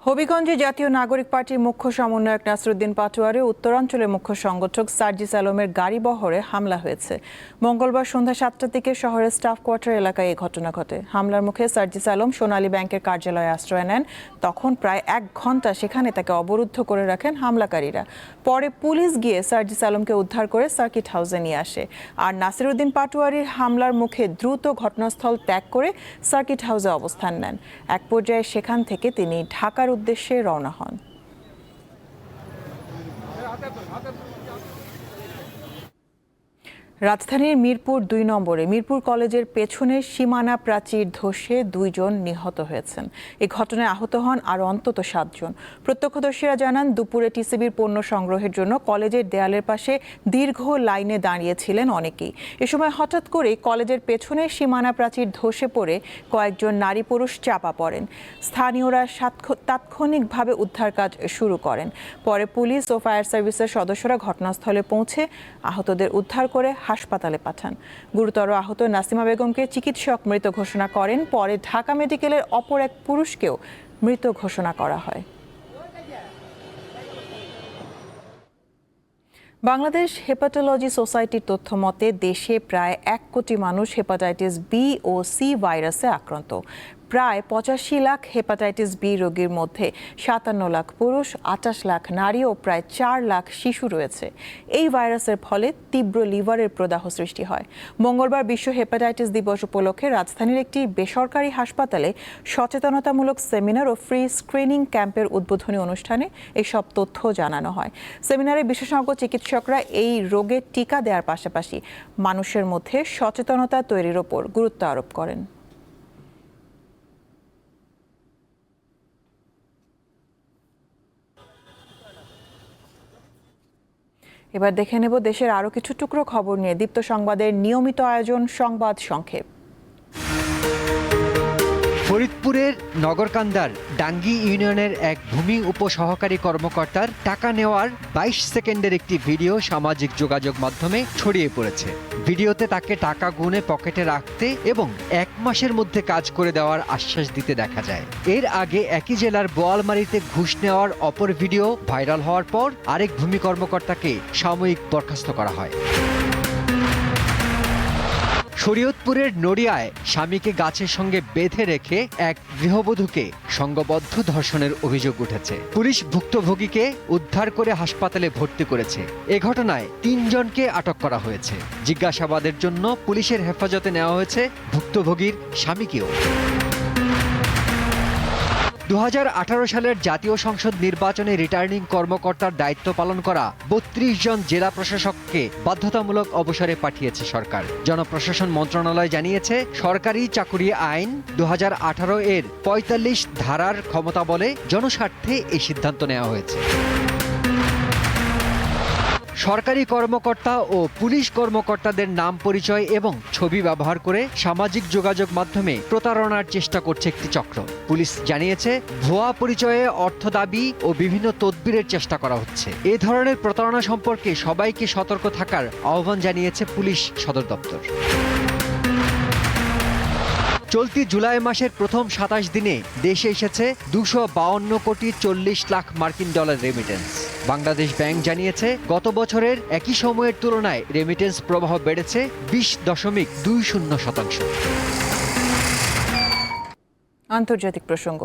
Speaker 1: হবিগঞ্জে জাতীয় নাগরিক পার্টির মুখ্য সমন্বয়ক নাসিরুদ্দিন পাটোয়ারি উত্তরাঞ্চলের মুখ্য সংগঠক সার্জিস আলমের গাড়ি বহরে হামলা হয়েছে। মঙ্গলবার সন্ধ্যা 7টার দিকে শহরের স্টাফ কোয়ার্টার এলাকায় এই ঘটনা ঘটে। হামলার মুখে সার্জিস আলম সোনালী ব্যাংকের কার্যালয়ে আশ্রয় নেন। তখন প্রায় 1 ঘন্টা সেখানে তাকে অবরুদ্ধ করে রাখেন হামলাকারীরা। পরে পুলিশ গিয়ে সার্জিস আলমকে উদ্ধার করে সার্কিট হাউসে নিয়ে আসে। আর নাসিরুদ্দিন পাটোয়ারির হামলার মুখে দ্রুত ঘটনাস্থল ত্যাগ করে সার্কিট হাউসে অবস্থান নেন। এক পর্যায়ে সেখান থেকে তিনি ঢাকার উদ্দেশ্যে রওনা হন। রাজধানীর মিরপুর ২ নম্বরে মিরপুর কলেজের পেছনের সীমানা প্রাচীর ধসে ২ জন নিহত হয়েছেন। এই ঘটনায় আহত হন আরও অন্তত ৭ জন। প্রত্যক্ষদর্শীরা জানান, দুপুরে টিসিবির পণ্য সংগ্রহের জন্য কলেজের দেয়ালের পাশে দীর্ঘ লাইনে দাঁড়িয়েছিলেন অনেকেই। এ সময় হঠাৎ করে কলেজের পেছনের সীমানা প্রাচীর ধসে পড়ে কয়েকজন নারী পুরুষ চাপা পড়েন। স্থানীয়রা তাৎক্ষণিকভাবে উদ্ধার কাজ শুরু করেন। পরে পুলিশ ও ফায়ার সার্ভিসের সদস্যরা ঘটনাস্থলে পৌঁছে আহতদের উদ্ধার করে হাসপাতালে পাঠান। গুরুতর আহত নাসিমা বেগমকে চিকিৎসক মৃত ঘোষণা করেন। পরে ঢাকা মেডিকেলের অপর এক পুরুষকেও মৃত ঘোষণা করা হয়। বাংলাদেশ হেপাটোলজি সোসাইটির তথ্য মতে দেশে প্রায় ১ কোটি মানুষ হেপাটাইটিস বি ও সি ভাইরাসে আক্রান্ত। প্রায় ৮৫ লাখ হেপাটাইটিস বি রোগীর মধ্যে ৫৭ লাখ পুরুষ, ২৮ লাখ নারী ও প্রায় ৪ লাখ শিশু রয়েছে। এই ভাইরাসের ফলে তীব্র লিভারের প্রদাহ সৃষ্টি হয়। মঙ্গলবার বিশ্ব হেপাটাইটিস দিবস উপলক্ষে রাজধানীর একটি বেসরকারি হাসপাতালে সচেতনতামূলক সেমিনার ও ফ্রি স্ক্রিনিং ক্যাম্পের উদ্বোধনী অনুষ্ঠানে এসব তথ্য জানানো হয়। সেমিনারে বিশেষজ্ঞ চিকিৎসকরা এই রোগের টিকা দেওয়ার পাশাপাশি মানুষের মধ্যে সচেতনতা তৈরির ওপর গুরুত্ব আরোপ করেন। এবার দেখে নেব দেশের আরও কিছু টুকরো খবর নিয়ে দীপ্ত সংবাদের নিয়মিত আয়োজন সংবাদ সংক্ষেপ।
Speaker 21: ফরিদপুরের নগরকান্দার ডাঙ্গি ইউনিয়নের এক ভূমি উপসহকারী কর্মকর্তার টাকা নেওয়ার ২২ সেকেন্ডের একটি ভিডিও সামাজিক যোগাযোগ মাধ্যমে ছড়িয়ে পড়েছে। ভিডিওতে তাকে টাকা গুনে পকেটে রাখতে এবং ১ মাসের মধ্যে কাজ করে দেওয়ার আশ্বাস দিতে দেখা যায়। এর আগে একই জেলার বোয়ালমারীতে ঘুষ নেওয়ার অপর ভিডিও ভাইরাল হওয়ার পর আরেক ভূমি কর্মকর্তাকে সাময়িক বরখাস্ত করা হয়। শরীয়তপুরের নড়িয়ায় স্বামীকে গাছের সঙ্গে বেঁধে রেখে এক গৃহবধূকে সংঘবদ্ধ ধর্ষণের অভিযোগ উঠেছে। পুলিশ ভুক্তভোগীকে উদ্ধার করে হাসপাতালে ভর্তি করেছে। এ ঘটনায় ৩ জনকে আটক করা হয়েছে। জিজ্ঞাসাবাদের জন্য পুলিশের হেফাজতে নেওয়া হয়েছে ভুক্তভোগীর স্বামীকেও। ২০১৮ সালের জাতীয় সংসদ নির্বাচনে রিটার্নিং কর্মকর্তার দায়িত্ব পালন করা ৩২ জন জেলা প্রশাসককে বাধ্যতামূলক অবসরে পাঠিয়েছে সরকার। জনপ্রশাসন মন্ত্রণালয় জানিয়েছে, সরকারি চাকুরি আইন ২০১৮ এর ৪৫ ধারার ক্ষমতা বলে জনস্বার্থে এই সিদ্ধান্ত নেওয়া হয়েছে। সরকারি কর্মকর্তা ও পুলিশ কর্মকর্তাদের নাম পরিচয় এবং ছবি ব্যবহার করে সামাজিক যোগাযোগ মাধ্যমে প্রতারণার চেষ্টা করছে একটি চক্র। পুলিশ জানিয়েছে, ভুয়া পরিচয়ে অর্থ দাবি ও বিভিন্ন তদবিরের চেষ্টা করা হচ্ছে। এ ধরনের প্রতারণা সম্পর্কে সবাইকে সতর্ক থাকার আহ্বান জানিয়েছে পুলিশ সদর দপ্তর। চলতি জুলাই মাসের প্রথম ২৭ দিনে দেশে এসেছে ২৫২ কোটি ৪০ লাখ মার্কিন ডলার রেমিটেন্স। বাংলাদেশ ব্যাংক জানিয়েছে, গত বছরের একই সময়ের তুলনায় রেমিটেন্স প্রবাহ বেড়েছে ২০.২০%।
Speaker 1: আন্তর্জাতিক প্রসঙ্গ।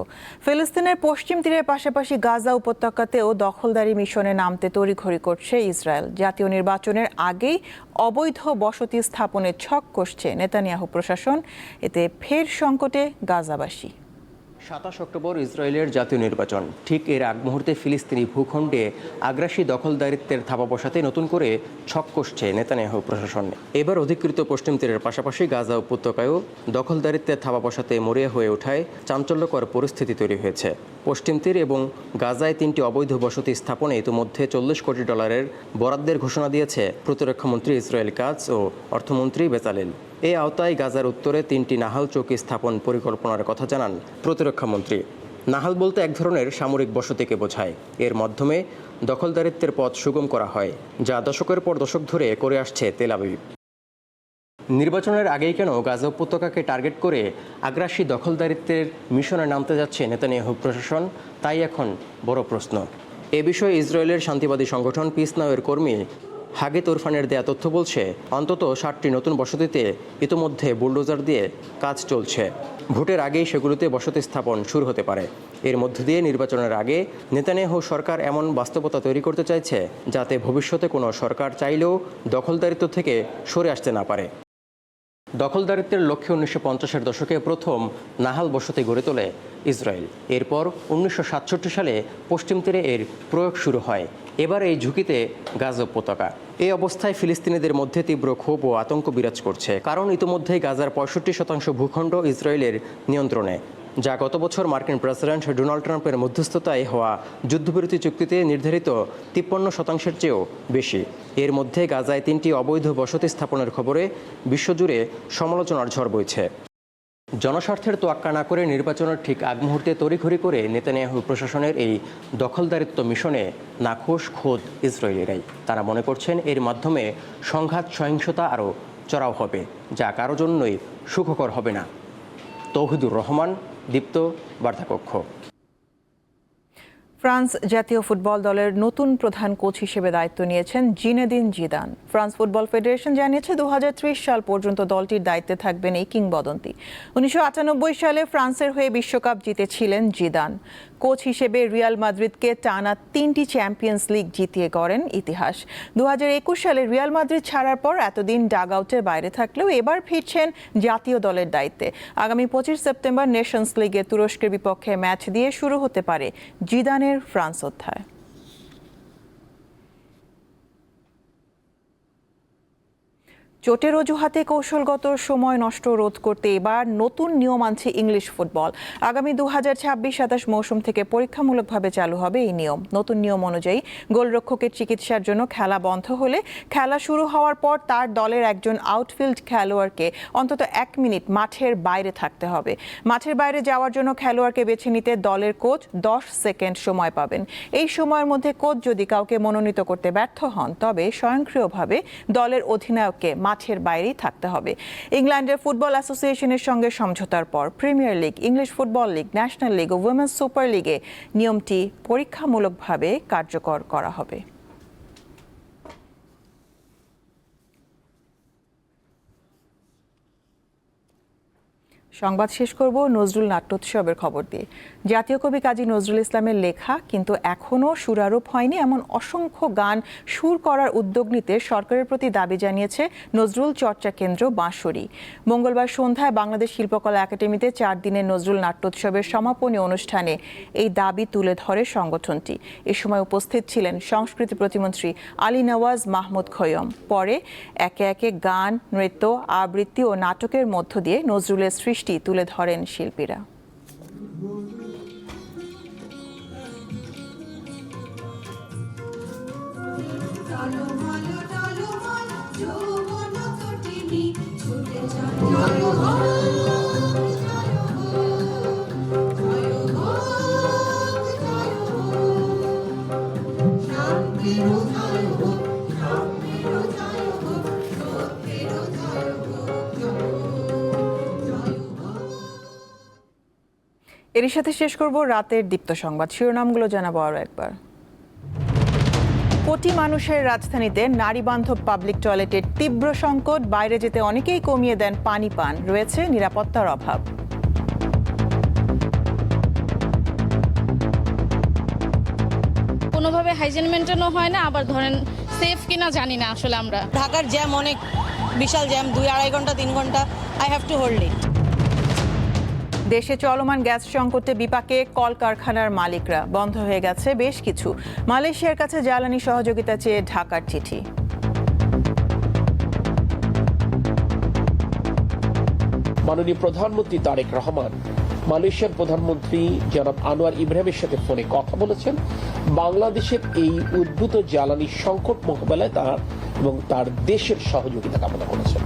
Speaker 1: ফিলিস্তিনের পশ্চিম তীরের পাশাপাশি গাজা উপত্যকাতেও দখলদারি মিশনে নামতে তড়িঘড়ি করছে ইসরায়েল। জাতীয় নির্বাচনের আগেই অবৈধ বসতি স্থাপনের ছক কষছে নেতানিয়াহু প্রশাসন। এতে ফের সংকটে গাজাবাসী।
Speaker 3: ২৭ অক্টোবর ইসরায়েলের জাতীয় নির্বাচন। ঠিক এর আগ মুহূর্তে ফিলিস্তিনি ভূখণ্ডে আগ্রাসী দখলদারিত্বের থাবা বসাতে নতুন করে ছক কষছে নেতানিয়াহু প্রশাসন। এবার অধিকৃত পশ্চিম তীরের পাশাপাশি গাজা উপত্যকায়ও দখলদারিত্বের থাবা বসাতে মরিয়া হয়ে ওঠায় চাঞ্চল্যকর পরিস্থিতি তৈরি হয়েছে। পশ্চিম তীর এবং গাজায় ৩টি অবৈধ বসতি স্থাপনে ইতিমধ্যে $৪০ কোটি বরাদ্দের ঘোষণা দিয়েছে প্রতিরক্ষামন্ত্রী ইসরায়েল কাটজ ও অর্থমন্ত্রী বেচালেল। এই আওতায় গাজার উত্তরে ৩টি নাহাল চৌকি স্থাপন পরিকল্পনার কথা জানান প্রতিরক্ষামন্ত্রী। নাহাল বলতে এক ধরনের সামরিক বসতিকে বোঝায়। এর মাধ্যমে দখলদারিত্বের পথ সুগম করা হয়, যা দশকের পর দশক ধরে করে আসছে তেল আবিব। নির্বাচনের আগেই কেন গাজা উপত্যকাকে টার্গেট করে আগ্রাসী দখলদারিত্বের মিশনে নামতে যাচ্ছে নেতানিয়াহু প্রশাসন, তাই এখন বড় প্রশ্ন। এ বিষয়ে ইসরায়েলের শান্তিবাদী সংগঠন পিস নাও-এর কর্মী হাগেত ওরফানের দেয়া তথ্য বলছে, অন্তত ৬০টি নতুন বসতিতে ইতোমধ্যে বুলডোজার দিয়ে কাজ চলছে। ভোটের আগেই সেগুলোতে বসতি স্থাপন শুরু হতে পারে। এর মধ্য দিয়ে নির্বাচনের আগে নেতানিয়াহু সরকার এমন বাস্তবতা তৈরি করতে চাইছে, যাতে ভবিষ্যতে কোনো সরকার চাইলেও দখলদারিত্ব থেকে সরে আসতে না পারে। দখলদারিত্বের লক্ষ্যে ১৯৫০-এর দশকে প্রথম নাহাল বসতি গড়ে তোলে ইসরায়েল। এরপর ১৯৬৭ সালে পশ্চিম তীরে এর প্রয়োগ শুরু হয়। এবার এই ঝুঁকিতে গাজা উপত্যকা। এই অবস্থায় ফিলিস্তিনিদের মধ্যে তীব্র ক্ষোভ ও আতঙ্ক বিরাজ করছে, কারণ ইতিমধ্যেই গাজার 65% ভূখণ্ড ইসরায়েলের নিয়ন্ত্রণে, যা গত বছর মার্কিন প্রেসিডেন্ট ডোনাল্ড ট্রাম্পের মধ্যস্থতায় হওয়া যুদ্ধবিরতি চুক্তিতে নির্ধারিত 53% চেয়েও বেশি। এর মধ্যে গাজায় 3টি অবৈধ বসতি স্থাপনের খবরে বিশ্বজুড়ে সমালোচনার ঝড় বইছে। জনস্বার্থের তোয়াক্কা না করে নির্বাচনের ঠিক আগ মুহূর্তে তড়িঘড়ি করে নেতানিয়াহু প্রশাসনের এই দখলদারিত্ব মিশনে নাখোশ খোদ ইসরায়েলিরাই। তারা মনে করছেন এর মাধ্যমে সংঘাত সহিংসতা আরও চড়াও হবে, যা কারো জন্যই সুখকর হবে না। তৌহিদুর রহমান, দীপ্ত, বার্তাকক্ষ।
Speaker 1: ফ্রান্স জাতীয় ফুটবল দলের নতুন প্রধান কোচ হিসেবে দায়িত্ব নিয়েছেন Zinedine Zidane. France football federation জানিয়েছে 2030 সাল পর্যন্ত দলটির দায়িত্বে থাকবেন এই কিংবদন্তি। 1998 সালে ফ্রান্সের হয়ে বিশ্বকাপ জিতেছিলেন জিদান। কোচ হিসেবে রিয়াল মাদ্রিদকে টানা 3টি চ্যাম্পিয়ন্স লিগ জিতিয়ে গড়েন ইতিহাস। 2021 সালে রিয়াল মাদ্রিদ ছাড়ার পর এতদিন ডাগ আউটের বাইরে থাকলেও এবার ফিরছেন জাতীয় দলের দায়িত্বে। আগামী 25 সেপ্টেম্বর নেশনস লিগে তুরস্কের বিপক্ষে ম্যাচ দিয়ে শুরু হতে পারে জিদানের ফ্রান্স অধ্যায়। চোটের অজুহাতে কৌশলগত সময় নষ্ট রোধ করতে এবার নতুন নিয়ম আনছে ইংলিশ ফুটবল। আগামী 2026-27 মৌসুম থেকে পরীক্ষামূলকভাবে চালু হবে এই নিয়ম। নতুন নিয়ম অনুযায়ী গোলরক্ষকের চিকিৎসার জন্য খেলা বন্ধ হলে খেলা শুরু হওয়ার পর তার দলের একজন আউটফিল্ড খেলোয়াড়কে অন্তত 1 মিনিট মাঠের বাইরে থাকতে হবে। মাঠের বাইরে যাওয়ার জন্য খেলোয়াড়কে বেছে নিতে দলের কোচ 10 সেকেন্ড সময় পাবেন। এই সময়ের মধ্যে কোচ যদি কাউকে মনোনীত করতে ব্যর্থ হন, তবে স্বয়ংক্রিয়ভাবে দলের অধিনায়ককে মাঠের বাইরেই থাকতে হবে। ইংল্যান্ডের ফুটবল অ্যাসোসিয়েশনের সঙ্গে সমঝোতার পর premier league, English football league, national league ও উইমেন্স সুপার লিগে নিয়মটি পরীক্ষামূলকভাবে কার্যকর করা হবে। সংবাদ শেষ করব নজরুল নাট্যোৎসবের খবর দিয়ে। জাতীয় কবি কাজী নজরুল ইসলামের লেখা কিন্তু এখনও সুরারোপ হয়নি এমন অসংখ্য গান সুর করার উদ্যোগ নিতে সরকারের প্রতি দাবি জানিয়েছে নজরুল চর্চা কেন্দ্র বাঁশরী। মঙ্গলবার সন্ধ্যায় বাংলাদেশ শিল্পকলা একাডেমিতে 4 দিনের নজরুল নাট্যোৎসবের সমাপনী অনুষ্ঠানে এই দাবি তুলে ধরে সংগঠনটি। এ সময় উপস্থিত ছিলেন সংস্কৃতি প্রতিমন্ত্রী আলী নওয়াজ মাহমুদ খৈয়ম। পরে একে একে গান, নৃত্য, আবৃত্তি ও নাটকের মধ্য দিয়ে নজরুলের সৃষ্টি তুলে ধরেন শিল্পীরা। এরই সাথে শেষ করব রাতের দীপ্ত সংবাদ। শিরোনামগুলো জানাবো আরও একবার। কোটি মানুষের রাজধানীতে নারী বান্ধব পাবলিক টয়লেটের তীব্র সংকট। বাইরে যেতে অনেকেই কমিয়ে দেন পানি পান। রয়েছে নিরাপত্তার অভাব।
Speaker 4: কোনোভাবে হাইজিন মেনটেনও হয় না, আবার ধরেন সেফ কিনা জানি না আসলে আমরা।
Speaker 12: ঢাকার জ্যাম অনেক, বিশাল জ্যাম, 2-2.5 ঘন্টা 3 ঘন্টা। I have to hold it.
Speaker 1: দেশে চলমান গ্যাস সংকটে বিপাকে কলকারখানার মালিকরা। বন্ধ হয়ে গেছে বেশ কিছু। মালয়েশিয়ার কাছে জ্বালানি সহযোগিতা চেয়ে ঢাকার চিঠি।
Speaker 9: মাননীয় প্রধানমন্ত্রী তারেক রহমান মালয়েশিয়ার প্রধানমন্ত্রী জনাব আনোয়ার ইব্রাহিমের সাথে ফোনে কথা বলেছেন। বাংলাদেশের এই উদ্ভূত জ্বালানি সংকট মোকাবেলায় তার দেশের সহযোগিতা কামনা করেছেন।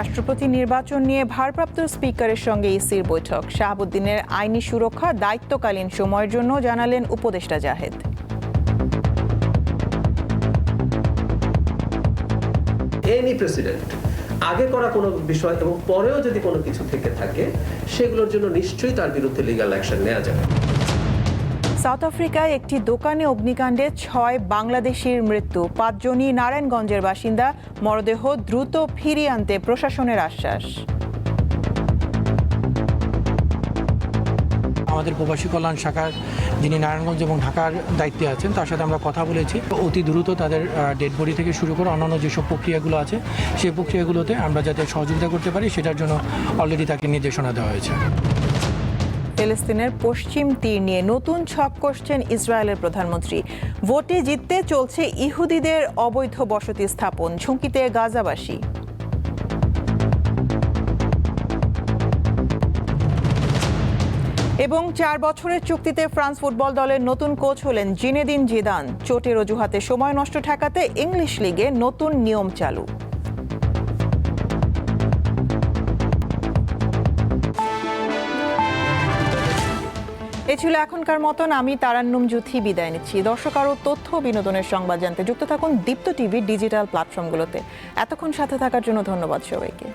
Speaker 1: রাষ্ট্রপতি নির্বাচন নিয়ে ভারপ্রাপ্ত স্পিকারের সঙ্গে ইসির বৈঠক। শাহাবুদ্দিনের আইনি সুরক্ষা দায়িত্বকালীন সময়ের জন্য জানালেন উপদেষ্টা জাহেদ।
Speaker 5: এনি প্রেসিডেন্ট আগে করা কোনো বিষয় এবং পরেও যদি কোনো কিছু থেকে থাকে, সেগুলোর জন্য নিশ্চয়ই তার বিরুদ্ধে লিগ্যাল অ্যাকশন নেওয়া যাবে।
Speaker 1: সাউথ আফ্রিকায় একটি দোকানে অগ্নিকাণ্ডে 6 বাংলাদেশির মৃত্যু। 5 জনই নারায়ণগঞ্জের বাসিন্দা। মরদেহ দ্রুত ফিরিয়ে আনতে প্রশাসনের আশ্বাস।
Speaker 8: আমাদের প্রবাসী কল্যাণ শাখার যিনি নারায়ণগঞ্জ এবং ঢাকার দায়িত্বে আছেন, তার সাথে আমরা কথা বলেছি। অতি দ্রুত তাদের ডেড বডি থেকে শুরু করে অন্যান্য যেসব প্রক্রিয়াগুলো আছে, সেই প্রক্রিয়াগুলোতে আমরা যাতে সহযোগিতা করতে পারি, সেটার জন্য অলরেডি তাকে নির্দেশনা দেওয়া হয়েছে।
Speaker 1: ফিলিস্তিনের পশ্চিম তীর নিয়ে নতুন ছক কষছেন ইসরায়েলের প্রধানমন্ত্রী। ভোটে জিততে চলছে ইহুদিদের অবৈধ বসতি স্থাপন, ঝুঁকিতে গাজাবাসী। এবং 4 বছরের চুক্তিতে ফ্রান্স ফুটবল দলের নতুন কোচ হলেন জিনেদিন জিদান। চোটের অজুহাতে সময় নষ্ট ঠেকাতে ইংলিশ লিগে নতুন নিয়ম চালু। এ ছিল এখনকার মতন। আমি তারান্নুম জুথি বিদায় নিচ্ছি। দর্শক, আরও তথ্য বিনোদনের সংবাদ জানতে যুক্ত থাকুন দীপ্ত টিভির ডিজিটাল প্ল্যাটফর্মগুলোতে। এতক্ষণ সাথে থাকার জন্য ধন্যবাদ সবাইকে।